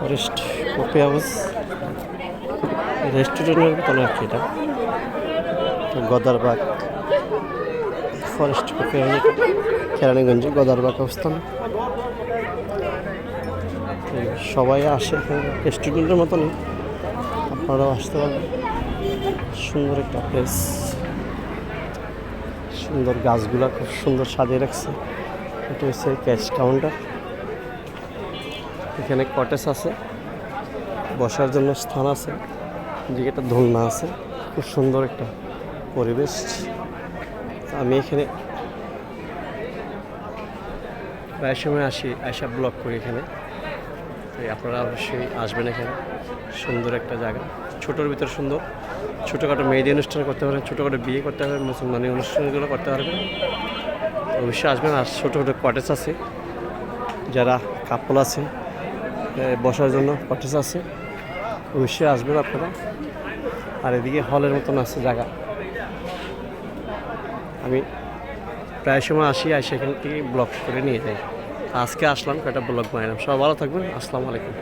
Forest coffee house রেস্টুরেন্টের মতন আর কি এটা। গদারবাগ ফরেস্ট কফি হাউস, কেরানীগঞ্জে গদারবাগ অবস্থান। সবাই আসে রেস্টুরেন্টের মতনই, আপনারাও আসতে পারবেন। সুন্দর একটা প্লেস, সুন্দর গাছগুলা খুব সুন্দর সাজিয়ে রাখছে। এটা হচ্ছে ক্যাশ কাউন্টার। এখানে কটেজ আছে, বসার জন্য স্থান আছে, দিকে একটা দোলনা আছে। খুব সুন্দর একটা পরিবেশ। আমি এখানে প্রায় সময় আসি, আয়সা ব্লগ করি এখানে। তাই আপনারা অবশ্যই আসবেন এখানে। সুন্দর একটা জায়গা, ছোটোর ভিতরে সুন্দর। ছোটোখাটো মেয়েদের অনুষ্ঠান করতে পারেন, ছোটোখাটো বিয়ে করতে পারবেন, মুসলমানি অনুষ্ঠানগুলো করতে পারবেন। অবশ্যই আসবেন। আর ছোটোখাটো কটেজ আছে, যারা কাপল আছে বসার জন্য কটেজ আছে, অবশ্যই আসবেন আপনারা। আর এদিকে হলের মতন আছে জায়গা। আমি প্রায় সময় আসি, এখান থেকে ব্লগ করে নিয়ে যাই। আজকে আসলাম, কয়েকটা ব্লগ বানালাম। সবাই ভালো থাকবেন। আসসালামু আলাইকুম।